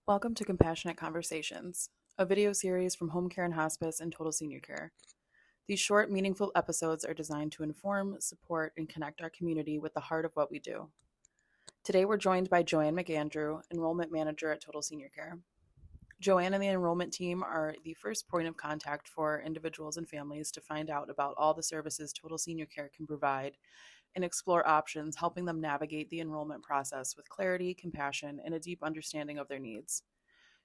Welcome to Compassionate Conversations, a video series from Home Care and Hospice and Total Senior Care. These short, meaningful episodes are designed to inform, support, and connect our community with the heart of what we do. Today, we're joined by Joann McAndrew, Enrollment Manager at Total Senior Care. Joann and the enrollment team are the first point of contact for individuals and families to find out about all the services Total Senior Care can provide and explore options, helping them navigate the enrollment process with clarity, compassion, and a deep understanding of their needs.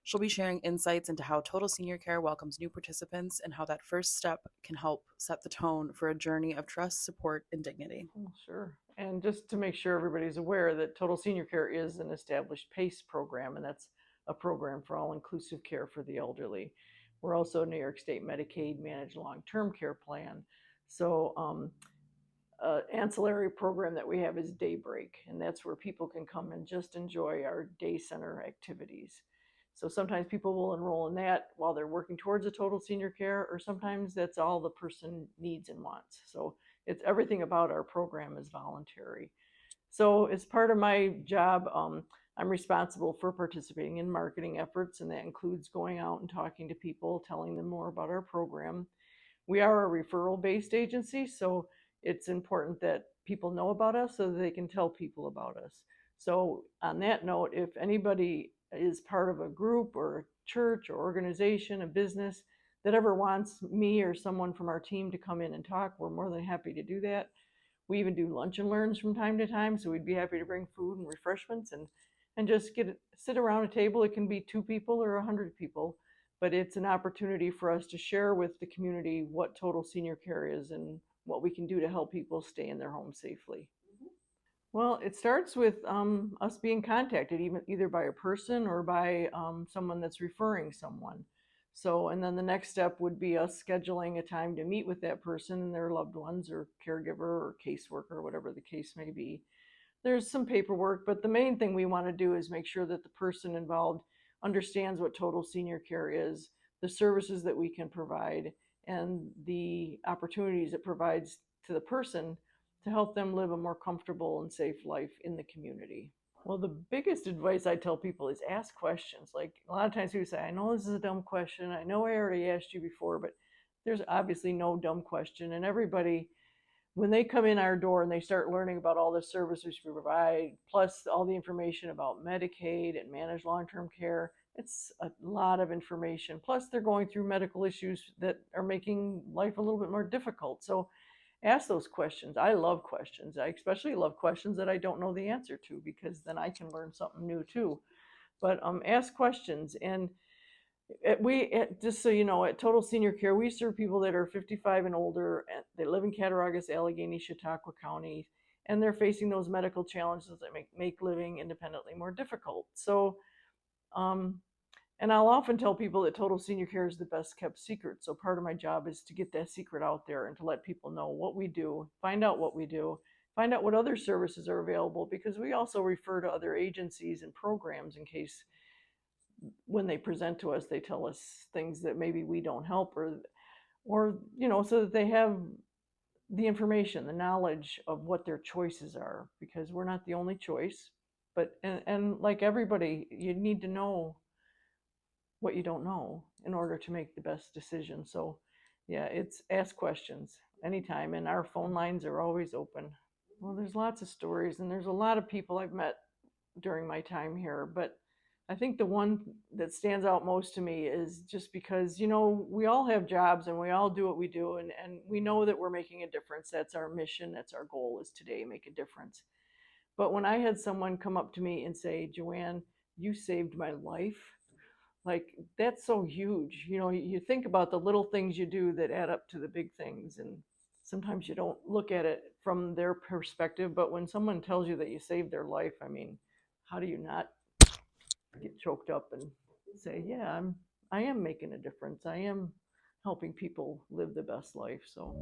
She'll be sharing insights into how Total Senior Care welcomes new participants and how that first step can help set the tone for a journey of trust, support, and dignity. Oh, sure. And just to make sure everybody's aware that Total Senior Care is an established PACE program, and that's a program for all-inclusive care for the elderly. We're also a New York State Medicaid managed long-term care plan. So ancillary program that we have is Daybreak, and that's where people can come and just enjoy our day center activities. So sometimes people will enroll in that while they're working towards a total senior care, or sometimes that's all the person needs and wants. So it's everything about our program is voluntary. So as part of my job, I'm responsible for participating in marketing efforts, and that includes going out and talking to people, telling them more about our program. We are a referral-based agency, so it's important that people know about us so that they can tell people about us. So on that note, if anybody is part of a group or a church or organization, a business that ever wants me or someone from our team to come in and talk, we're more than happy to do that. We even do lunch and learns from time to time, so we'd be happy to bring food and refreshments and just sit around a table. It can be 2 people or 100 people, but it's an opportunity for us to share with the community what total senior care is and what we can do to help people stay in their home safely. Well, it starts with us being contacted, either by a person or by someone that's referring someone. So, and then the next step would be us scheduling a time to meet with that person and their loved ones or caregiver or caseworker, or whatever the case may be. There's some paperwork, but the main thing we want to do is make sure that the person involved understands what total senior care is, the services that we can provide, and the opportunities it provides to the person to help them live a more comfortable and safe life in the community. Well, the biggest advice I tell people is ask questions. Like a lot of times people say, I know this is a dumb question. I know I already asked you before, but there's obviously no dumb question. And everybody, when they come in our door and they start learning about all the services we provide, plus all the information about Medicaid and managed long-term care, it's a lot of information. Plus they're going through medical issues that are making life a little bit more difficult. So ask those questions. I love questions. I especially love questions that I don't know the answer to, because then I can learn something new too. But ask questions. And just so you know, at Total Senior Care, we serve people that are 55 and older. And they live in Cattaraugus, Allegheny, Chautauqua County, and they're facing those medical challenges that make living independently more difficult. So, and I'll often tell people that Total Senior Care is the best kept secret. So part of my job is to get that secret out there and to let people know what we do, find out what we do, find out what other services are available, because we also refer to other agencies and programs in case when they present to us, they tell us things that maybe we don't help, or so that they have the information, the knowledge of what their choices are, because we're not the only choice. But and like everybody, you need to know what you don't know in order to make the best decision. So yeah, it's ask questions anytime, and our phone lines are always open. Well, there's lots of stories, and there's a lot of people I've met during my time here, but I think the one that stands out most to me is just because, we all have jobs and we all do what we do, and we know that we're making a difference. That's our mission. That's our goal, is today make a difference. But when I had someone come up to me and say, Joann, you saved my life, like that's so huge. You think about the little things you do that add up to the big things, and sometimes you don't look at it from their perspective. But when someone tells you that you saved their life, I mean, how do you not get choked up and say, yeah, I am making a difference. I am helping people live the best life. So